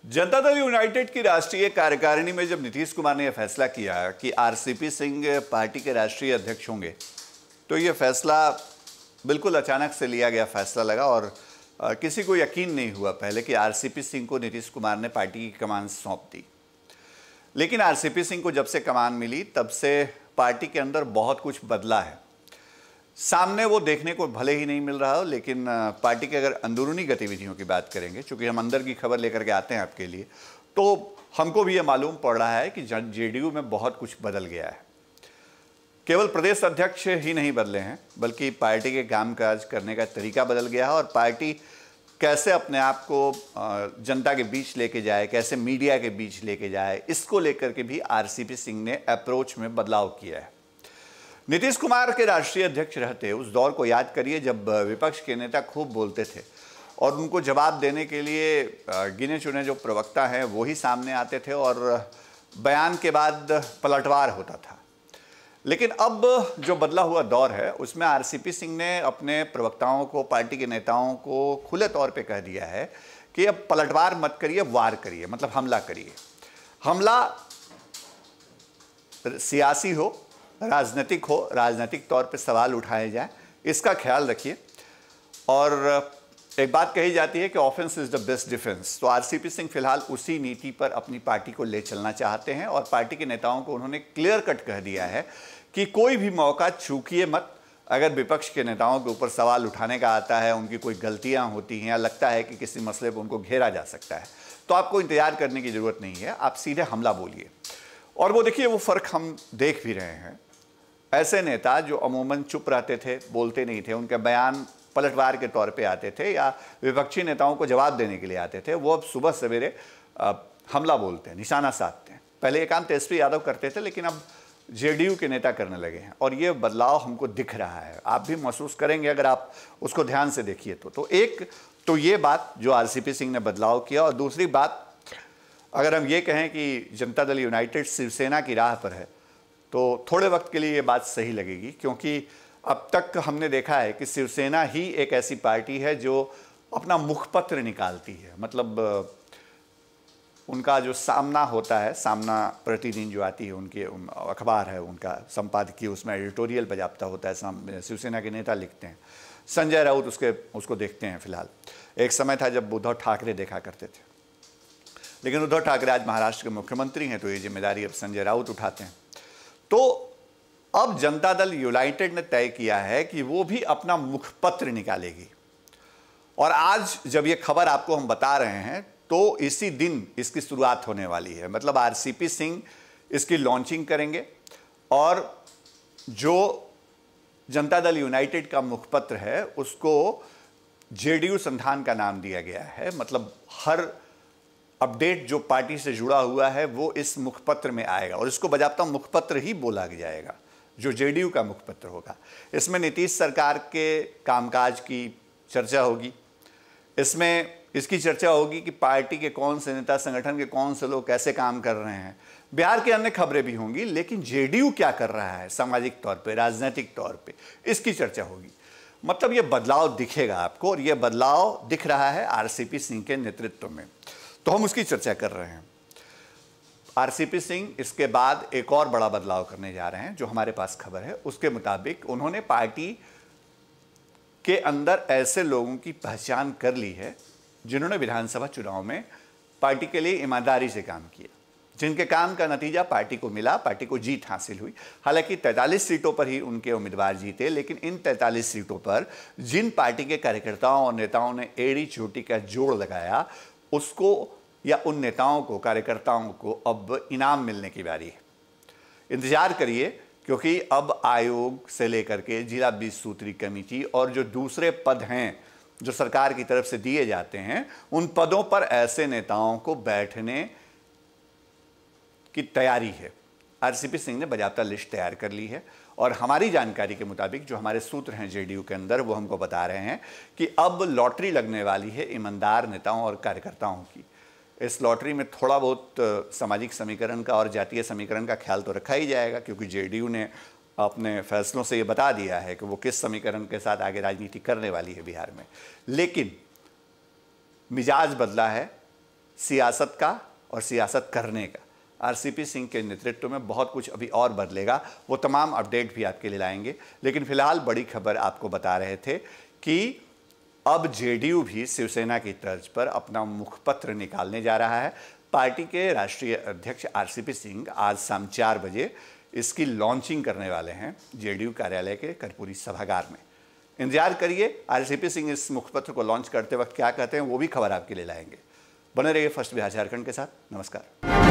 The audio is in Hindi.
जनता दल यूनाइटेड की राष्ट्रीय कार्यकारिणी में जब नीतीश कुमार ने यह फैसला किया कि आरसीपी सिंह पार्टी के राष्ट्रीय अध्यक्ष होंगे, तो यह फैसला बिल्कुल अचानक से लिया गया फैसला लगा और किसी को यकीन नहीं हुआ पहले कि आरसीपी सिंह को नीतीश कुमार ने पार्टी की कमान सौंप दी। लेकिन आरसीपी सिंह को जब से कमान मिली तब से पार्टी के अंदर बहुत कुछ बदला है। सामने वो देखने को भले ही नहीं मिल रहा हो, लेकिन पार्टी के अगर अंदरूनी गतिविधियों की बात करेंगे, चूंकि हम अंदर की खबर लेकर के आते हैं आपके लिए, तो हमको भी ये मालूम पड़ रहा है कि जेडीयू में बहुत कुछ बदल गया है। केवल प्रदेश अध्यक्ष ही नहीं बदले हैं, बल्कि पार्टी के कामकाज करने का तरीका बदल गया है और पार्टी कैसे अपने आप को जनता के बीच लेके जाए, कैसे मीडिया के बीच लेके जाए, इसको लेकर के भी आरसीपी सिंह ने अप्रोच में बदलाव किया है। नीतीश कुमार के राष्ट्रीय अध्यक्ष रहते उस दौर को याद करिए जब विपक्ष के नेता खूब बोलते थे और उनको जवाब देने के लिए गिने चुने जो प्रवक्ता हैं वो ही सामने आते थे और बयान के बाद पलटवार होता था। लेकिन अब जो बदला हुआ दौर है उसमें आरसीपी सिंह ने अपने प्रवक्ताओं को, पार्टी के नेताओं को खुले तौर पे कह दिया है कि अब पलटवार मत करिए, वार करिए, मतलब हमला करिए। हमला सियासी हो, राजनीतिक हो, राजनीतिक तौर पे सवाल उठाए जाए, इसका ख्याल रखिए। और एक बात कही जाती है कि offence is the best defence, तो आरसीपी सिंह फिलहाल उसी नीति पर अपनी पार्टी को ले चलना चाहते हैं और पार्टी के नेताओं को उन्होंने क्लियर कट कह दिया है कि कोई भी मौका चूकिए मत। अगर विपक्ष के नेताओं के ऊपर सवाल उठाने का आता है, उनकी कोई गलतियां होती हैं या लगता है कि किसी मसले पर उनको घेरा जा सकता है, तो आपको इंतजार करने की जरूरत नहीं है, आप सीधे हमला बोलिए। और वो देखिए, वो फर्क हम देख भी रहे हैं। ऐसे नेता जो अमूमन चुप रहते थे, बोलते नहीं थे, उनके बयान पलटवार के तौर पे आते थे या विपक्षी नेताओं को जवाब देने के लिए आते थे, वो अब सुबह सवेरे हमला बोलते हैं, निशाना साधते हैं। पहले ये काम तेजस्वी यादव करते थे, लेकिन अब जेडीयू के नेता करने लगे हैं और ये बदलाव हमको दिख रहा है। आप भी महसूस करेंगे अगर आप उसको ध्यान से देखिए तो एक तो ये बात जो आरसीपी सिंह ने बदलाव किया, और दूसरी बात अगर हम ये कहें कि जनता दल यूनाइटेड शिवसेना की राह पर है, तो थोड़े वक्त के लिए ये बात सही लगेगी, क्योंकि अब तक हमने देखा है कि शिवसेना ही एक ऐसी पार्टी है जो अपना मुखपत्र निकालती है। मतलब उनका जो सामना होता है, सामना प्रतिदिन जो आती है, उनके अखबार है उनका संपादकीय, उसमें एडिटोरियल बजाप्ता होता है, शिवसेना के नेता लिखते हैं। संजय राउत उसको देखते हैं। फिलहाल एक समय था जब उद्धव ठाकरे देखा करते थे, लेकिन उद्धव ठाकरे आज महाराष्ट्र के मुख्यमंत्री हैं, तो ये जिम्मेदारी अब संजय राउत उठाते हैं। तो अब जनता दल यूनाइटेड ने तय किया है कि वो भी अपना मुखपत्र निकालेगी और आज जब ये खबर आपको हम बता रहे हैं तो इसी दिन इसकी शुरुआत होने वाली है। मतलब आरसीपी सिंह इसकी लॉन्चिंग करेंगे और जो जनता दल यूनाइटेड का मुखपत्र है उसको जेडीयू संधान का नाम दिया गया है। मतलब हर अपडेट जो पार्टी से जुड़ा हुआ है वो इस मुखपत्र में आएगा और इसको बजाबता मुखपत्र ही बोला जाएगा, जो जेडीयू का मुखपत्र होगा। इसमें नीतीश सरकार के कामकाज की चर्चा होगी, इसमें इसकी चर्चा होगी कि पार्टी के कौन से नेता, संगठन के कौन से लोग कैसे काम कर रहे हैं। बिहार की अन्य खबरें भी होंगी, लेकिन जेडीयू क्या कर रहा है सामाजिक तौर पे, राजनीतिक तौर पे, इसकी चर्चा होगी। मतलब ये बदलाव दिखेगा आपको और ये बदलाव दिख रहा है आरसीपी सिंह के नेतृत्व में, तो हम उसकी चर्चा कर रहे हैं। आरसीपी सिंह इसके बाद एक और बड़ा बदलाव करने जा रहे हैं, जो हमारे पास खबर है उसके मुताबिक उन्होंने पार्टी के अंदर ऐसे लोगों की पहचान कर ली है जिन्होंने विधानसभा चुनाव में पार्टी के लिए ईमानदारी से काम किया, जिनके काम का नतीजा पार्टी को मिला, पार्टी को जीत हासिल हुई। हालांकि 43 सीटों पर ही उनके उम्मीदवार जीते, लेकिन इन 43 सीटों पर जिन पार्टी के कार्यकर्ताओं और नेताओं ने एड़ी चोटी का जोड़ लगाया, उसको या उन नेताओं को, कार्यकर्ताओं को अब इनाम मिलने की बारी है। इंतजार करिए, क्योंकि अब आयोग से लेकर के जिला 20 सूत्री कमेटी और जो दूसरे पद हैं जो सरकार की तरफ से दिए जाते हैं, उन पदों पर ऐसे नेताओं को बैठने की तैयारी है। आरसीपी सिंह ने बाकायदा लिस्ट तैयार कर ली है और हमारी जानकारी के मुताबिक जो हमारे सूत्र हैं जेडीयू के अंदर, वो हमको बता रहे हैं कि अब लॉटरी लगने वाली है ईमानदार नेताओं और कार्यकर्ताओं की। इस लॉटरी में थोड़ा बहुत सामाजिक समीकरण का और जातीय समीकरण का ख्याल तो रखा ही जाएगा, क्योंकि जेडीयू ने अपने फैसलों से ये बता दिया है कि वो किस समीकरण के साथ आगे राजनीति करने वाली है बिहार में। लेकिन मिजाज बदला है, सियासत का और सियासत करने का। आरसीपी सिंह के नेतृत्व में बहुत कुछ अभी और बदलेगा, वो तमाम अपडेट भी आपके लिए लाएंगे। लेकिन फिलहाल बड़ी खबर आपको बता रहे थे कि अब जेडीयू भी शिवसेना की तर्ज पर अपना मुखपत्र निकालने जा रहा है। पार्टी के राष्ट्रीय अध्यक्ष आरसीपी सिंह आज शाम 4 बजे इसकी लॉन्चिंग करने वाले हैं जेडीयू कार्यालय के कर्पूरी सभागार में। इंतजार करिए, आरसीपी सिंह इस मुखपत्र को लॉन्च करते वक्त क्या कहते हैं, वो भी खबर आपके लिए लाएंगे। बने रहिए फर्स्ट बिहार झारखंड के साथ। नमस्कार।